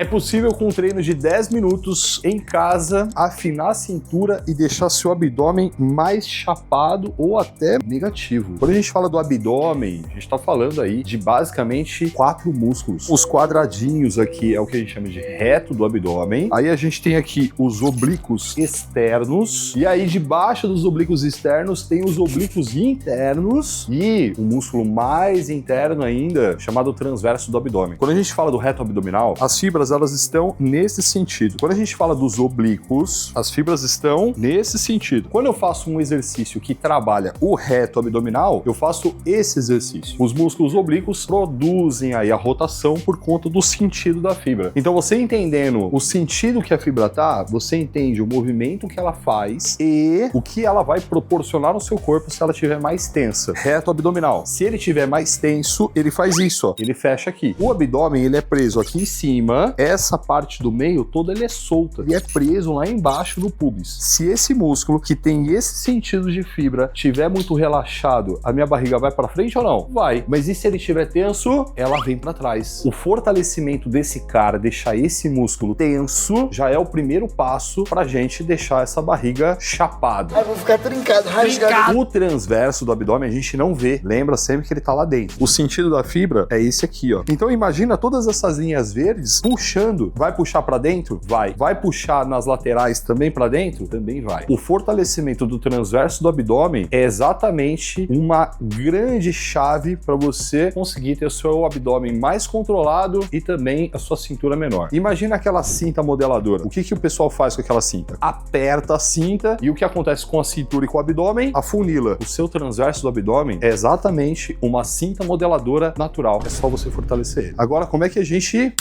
É possível com um treino de 10 minutos em casa afinar a cintura e deixar seu abdômen mais chapado ou até negativo. Quando a gente fala do abdômen, a gente tá falando aí de basicamente 4 músculos. Os quadradinhos aqui é o que a gente chama de reto do abdômen. Aí a gente tem aqui os oblíquos externos. E aí debaixo dos oblíquos externos tem os oblíquos internos e o músculo mais interno ainda, chamado transverso do abdômen. Quando a gente fala do reto abdominal, as fibras elas estão nesse sentido. Quando a gente fala dos oblíquos, as fibras estão nesse sentido. Quando eu faço um exercício que trabalha o reto abdominal, eu faço esse exercício. Os músculos oblíquos produzem aí a rotação por conta do sentido da fibra. Então você entendendo o sentido que a fibra tá, você entende o movimento que ela faz e o que ela vai proporcionar no seu corpo se ela estiver mais tensa. Reto abdominal. Se ele estiver mais tenso, ele faz isso, ó. Ele fecha aqui. O abdômen, ele é preso aqui em cima. Essa parte do meio toda ele é solta. Ele é preso lá embaixo no pubis. Se esse músculo que tem esse sentido de fibra estiver muito relaxado, a minha barriga vai para frente ou não? Vai. Mas e se ele estiver tenso? Ela vem para trás. O fortalecimento desse cara, deixar esse músculo tenso, já é o primeiro passo pra gente deixar essa barriga chapada. Ai, vou ficar trincado, rasgado. O transverso do abdômen a gente não vê. Lembra sempre que ele tá lá dentro. O sentido da fibra é esse aqui, ó. Então imagina todas essas linhas verdes puxando. Vai puxar pra dentro? Vai. Vai puxar nas laterais também pra dentro? Também vai. O fortalecimento do transverso do abdômen é exatamente uma grande chave para você conseguir ter o seu abdômen mais controlado e também a sua cintura menor. Imagina aquela cinta modeladora. O que o pessoal faz com aquela cinta? Aperta a cinta e o que acontece com a cintura e com o abdômen? Afunila. O seu transverso do abdômen é exatamente uma cinta modeladora natural. É só você fortalecer ele. Agora, como é que a gente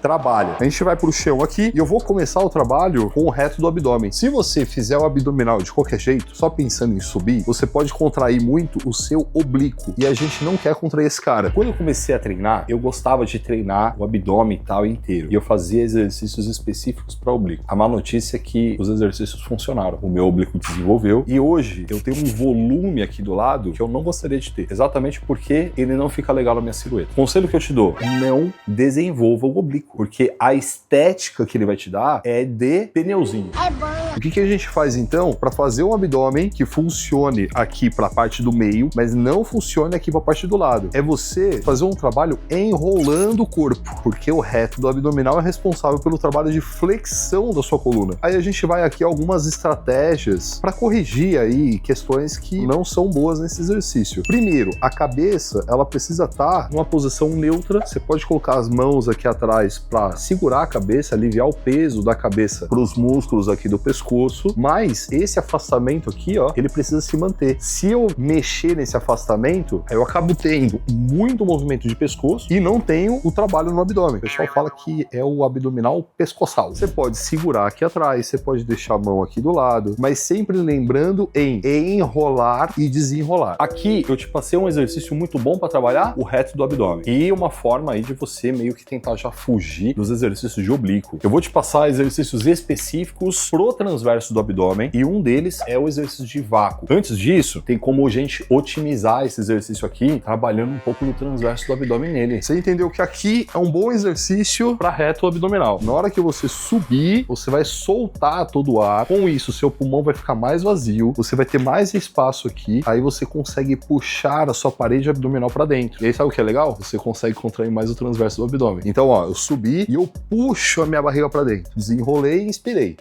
trabalha? A gente vai pro chão aqui e eu vou começar o trabalho com o reto do abdômen. Se você fizer o abdominal de qualquer jeito, só pensando em subir, você pode contrair muito o seu oblíquo e a gente não quer contrair esse cara. Quando eu comecei a treinar, eu gostava de treinar o abdômen e tal inteiro e eu fazia exercícios específicos para oblíquo. A má notícia é que os exercícios funcionaram. O meu oblíquo desenvolveu e hoje eu tenho um volume aqui do lado que eu não gostaria de ter, exatamente porque ele não fica legal na minha silhueta. Conselho que eu te dou: não desenvolva o oblíquo, porque a estética que ele vai te dar é de pneuzinho. É bom. O que a gente faz então para fazer um abdômen que funcione aqui para a parte do meio, mas não funcione aqui para a parte do lado? É você fazer um trabalho enrolando o corpo, porque o reto do abdominal é responsável pelo trabalho de flexão da sua coluna. Aí a gente vai aqui algumas estratégias para corrigir aí questões que não são boas nesse exercício. Primeiro, a cabeça ela precisa estar numa posição neutra. Você pode colocar as mãos aqui atrás para segurar a cabeça, aliviar o peso da cabeça para os músculos aqui do pescoço, mas esse afastamento aqui, ó, ele precisa se manter. Se eu mexer nesse afastamento, eu acabo tendo muito movimento de pescoço e não tenho o trabalho no abdômen. O pessoal fala que é o abdominal pescoçal. Você pode segurar aqui atrás, você pode deixar a mão aqui do lado, mas sempre lembrando em enrolar e desenrolar. Aqui eu te passei um exercício muito bom para trabalhar o reto do abdômen e uma forma aí de você meio que tentar já fugir dos exercícios de oblíquo. Eu vou te passar exercícios específicos pro transverso do abdômen e um deles é o exercício de vácuo. Antes disso, tem como a gente otimizar esse exercício aqui, trabalhando um pouco no transverso do abdômen nele. Você entendeu que aqui é um bom exercício para reto abdominal. Na hora que você subir, você vai soltar todo o ar. Com isso, seu pulmão vai ficar mais vazio, você vai ter mais espaço aqui, aí você consegue puxar a sua parede abdominal para dentro. E aí sabe o que é legal? Você consegue contrair mais o transverso do abdômen. Então, ó, eu subi e eu puxo a minha barriga para dentro. Desenrolei e inspirei.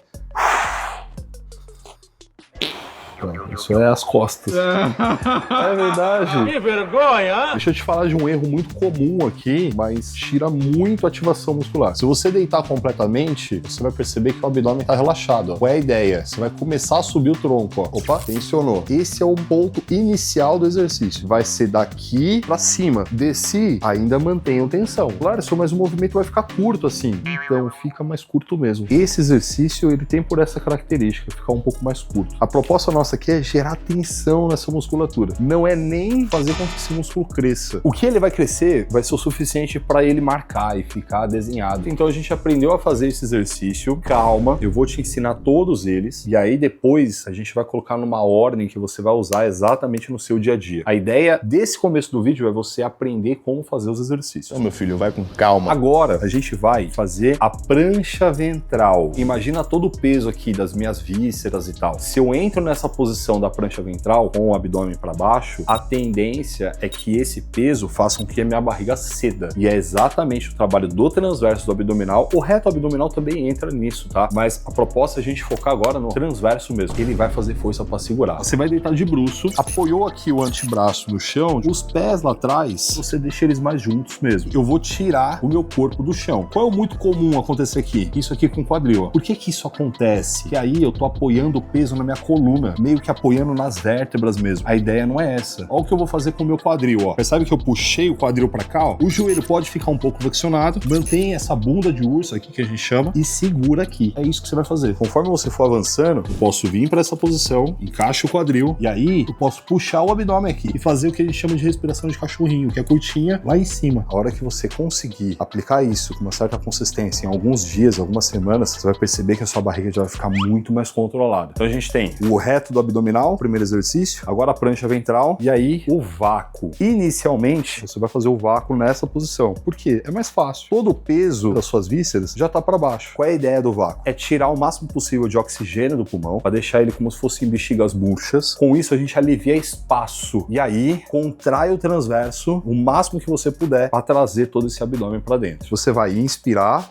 Isso é as costas. É verdade. Que vergonha! Deixa eu te falar de um erro muito comum aqui, mas tira muito a ativação muscular. Se você deitar completamente, você vai perceber que o abdômen tá relaxado. Ó. Qual é a ideia? Você vai começar a subir o tronco. Ó. Opa, tensionou. Esse é o ponto inicial do exercício. Vai ser daqui pra cima. Desci, ainda mantenha tensão. Claro, mas o movimento vai ficar curto assim. Então fica mais curto mesmo. Esse exercício, ele tem por essa característica, ficar um pouco mais curto. A proposta nossa nosso aqui é gerar tensão nessa musculatura. Não é nem fazer com que esse músculo cresça. O que ele vai crescer vai ser o suficiente para ele marcar e ficar desenhado. Então a gente aprendeu a fazer esse exercício. Calma, eu vou te ensinar todos eles e aí depois a gente vai colocar numa ordem que você vai usar exatamente no seu dia a dia. A ideia desse começo do vídeo é você aprender como fazer os exercícios. Então, meu filho, vai com calma. Agora a gente vai fazer a prancha ventral. Imagina todo o peso aqui das minhas vísceras e tal. Se eu entro nessa posição da prancha ventral com o abdômen para baixo, a tendência é que esse peso faça com que a minha barriga ceda. E é exatamente o trabalho do transverso do abdominal. O reto abdominal também entra nisso, tá? Mas a proposta é a gente focar agora no transverso mesmo. Ele vai fazer força para segurar. Você vai deitar de bruço, apoiou aqui o antebraço no chão, os pés lá atrás, você deixa eles mais juntos mesmo. Eu vou tirar o meu corpo do chão. Qual é o muito comum acontecer aqui? Isso aqui com o quadril, ó. Por que que isso acontece? Que aí eu tô apoiando o peso na minha coluna, meio que apoiando nas vértebras mesmo. A ideia não é essa. Olha o que eu vou fazer com o meu quadril, ó. Percebe que eu puxei o quadril pra cá, ó? O joelho pode ficar um pouco flexionado, mantém essa bunda de urso aqui que a gente chama e segura aqui. É isso que você vai fazer. Conforme você for avançando, eu posso vir pra essa posição, encaixa o quadril e aí eu posso puxar o abdômen aqui e fazer o que a gente chama de respiração de cachorrinho, que é curtinha lá em cima. A hora que você conseguir aplicar isso com uma certa consistência em alguns dias, algumas semanas, você vai perceber que a sua barriga já vai ficar muito mais controlada. Então a gente tem o reto do abdominal, primeiro exercício, agora a prancha ventral e aí o vácuo. Inicialmente, você vai fazer o vácuo nessa posição. Por quê? É mais fácil. Todo o peso das suas vísceras já tá para baixo. Qual é a ideia do vácuo? É tirar o máximo possível de oxigênio do pulmão para deixar ele como se fossem bexigas murchas. Com isso a gente alivia espaço. E aí contrai o transverso o máximo que você puder para trazer todo esse abdômen para dentro. Você vai inspirar,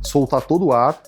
soltar todo o ar.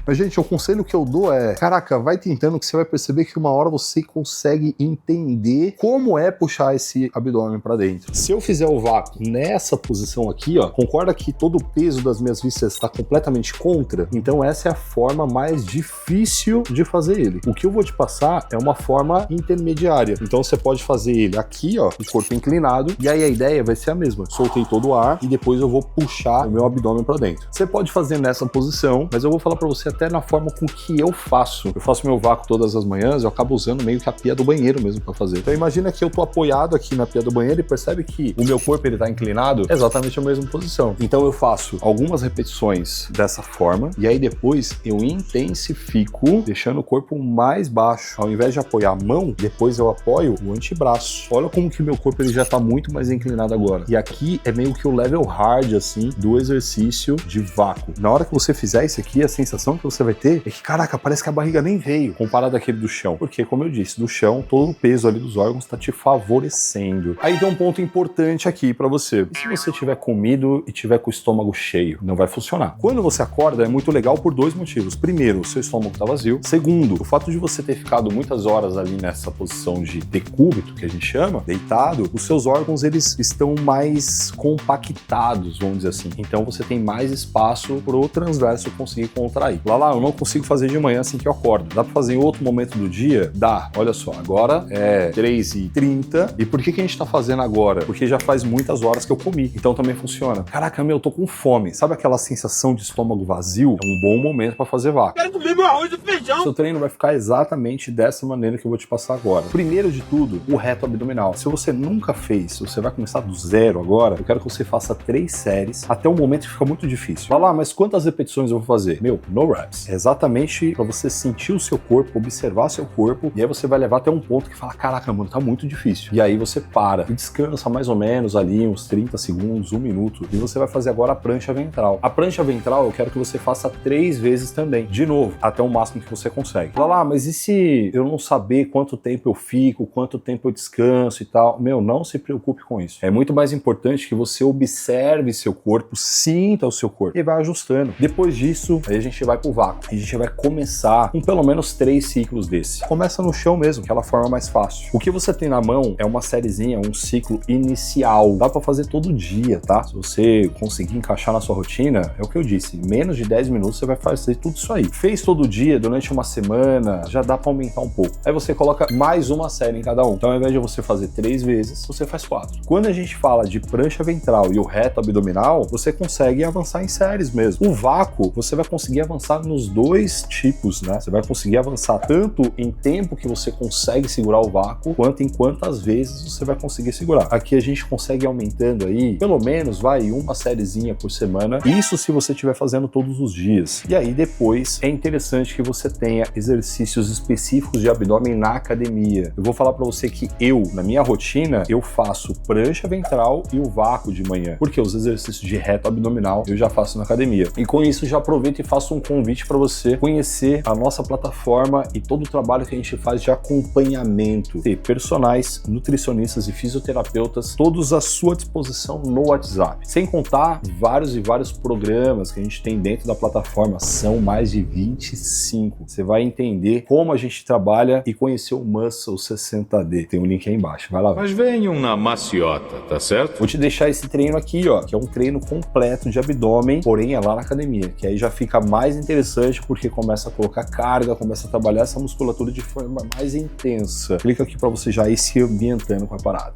Mas, gente, o conselho que eu dou é, caraca, vai tentando que você vai perceber que uma hora você consegue entender como é puxar esse abdômen pra dentro. Se eu fizer o vácuo nessa posição aqui, ó, concorda que todo o peso das minhas vísceras está completamente contra? Então essa é a forma mais difícil de fazer ele. O que eu vou te passar é uma forma intermediária. Então você pode fazer ele aqui, ó, o corpo inclinado, e aí a ideia vai ser a mesma. Soltei todo o ar e depois eu vou puxar o meu abdômen pra dentro. Você pode fazer nessa posição, mas eu vou falar pra você até na forma com que eu faço. Eu faço meu vácuo todas as manhãs, eu acabo usando meio que a pia do banheiro mesmo para fazer. Então imagina que eu tô apoiado aqui na pia do banheiro e percebe que o meu corpo ele tá inclinado exatamente na mesma posição. Então eu faço algumas repetições dessa forma e aí depois eu intensifico, deixando o corpo mais baixo. Ao invés de apoiar a mão, depois eu apoio o antebraço. Olha como que o meu corpo ele já tá muito mais inclinado agora. E aqui é meio que o level hard assim do exercício de vácuo. Na hora que você fizer isso aqui, a sensação que você vai ter é que, caraca, parece que a barriga nem veio comparado àquele do chão. Porque, como eu disse, do chão, todo o peso ali dos órgãos tá te favorecendo. Aí tem um ponto importante aqui pra você. E se você tiver comido e tiver com o estômago cheio? Não vai funcionar. Quando você acorda, é muito legal por dois motivos. Primeiro, o seu estômago tá vazio. Segundo, o fato de você ter ficado muitas horas ali nessa posição de decúbito, que a gente chama, deitado, os seus órgãos, eles estão mais compactados, vamos dizer assim. Então você tem mais espaço pro transverso conseguir contrair. Lá, eu não consigo fazer de manhã assim que eu acordo. Dá pra fazer em outro momento do dia? Dá. Olha só, agora é 3h30. E por que a gente tá fazendo agora? Porque já faz muitas horas que eu comi. Então também funciona. Caraca, eu tô com fome. Sabe aquela sensação de estômago vazio? É um bom momento pra fazer vácuo. Quero comer meu arroz e feijão. Seu treino vai ficar exatamente dessa maneira que eu vou te passar agora. Primeiro de tudo, o reto abdominal. Se você nunca fez, se você vai começar do zero agora, eu quero que você faça 3 séries até um momento que fica muito difícil. Fala, mas quantas repetições eu vou fazer? No reps. É exatamente para você sentir o seu corpo, observar seu corpo, e aí você vai levar até um ponto que fala, caraca, mano, tá muito difícil. E aí você para e descansa mais ou menos ali uns 30 segundos, 1 minuto, e você vai fazer agora a prancha ventral. A prancha ventral eu quero que você faça 3 vezes também, de novo, até o máximo que você consegue. Fala lá, mas e se eu não saber quanto tempo eu fico, quanto tempo eu descanso e tal? Não se preocupe com isso. É muito mais importante que você observe seu corpo, sinta o seu corpo e vai ajustando. Depois disso, aí a gente vai pro vácuo. E a gente vai começar com pelo menos 3 ciclos desse. Começa no chão mesmo, aquela forma mais fácil. O que você tem na mão é uma sériezinha, um ciclo inicial. Dá pra fazer todo dia, tá? Se você conseguir encaixar na sua rotina, é o que eu disse, menos de 10 minutos você vai fazer tudo isso aí. Fez todo dia, durante uma semana, já dá pra aumentar um pouco. Aí você coloca mais uma série em cada um. Então ao invés de você fazer 3 vezes, você faz 4. Quando a gente fala de prancha ventral e o reto abdominal, você consegue avançar em séries mesmo. O vácuo, você vai conseguir avançar nos dois tipos, né? Você vai conseguir avançar tanto em tempo que você consegue segurar o vácuo, quanto em quantas vezes você vai conseguir segurar. Aqui a gente consegue aumentando aí, pelo menos, uma sériezinha por semana. Isso se você estiver fazendo todos os dias. E aí depois é interessante que você tenha exercícios específicos de abdômen na academia. Eu vou falar para você que na minha rotina, eu faço prancha ventral e o vácuo de manhã, porque os exercícios de reto abdominal eu já faço na academia. E com isso já aproveito e faço um convite para você conhecer a nossa plataforma e todo o trabalho que a gente faz de acompanhamento. Ter personagens, nutricionistas e fisioterapeutas, todos à sua disposição no WhatsApp. Sem contar vários e vários programas que a gente tem dentro da plataforma, são mais de 25. Você vai entender como a gente trabalha e conhecer o Muscle 60D. Tem um link aí embaixo, vai lá ver. Mas venham na maciota, tá certo? Vou te deixar esse treino aqui, ó, que é um treino completo de abdômen, porém é lá na academia, que aí já fica mais interessante porque começa a colocar carga, começa a trabalhar essa musculatura de forma mais intensa. Clica aqui para você já ir se ambientando com a parada.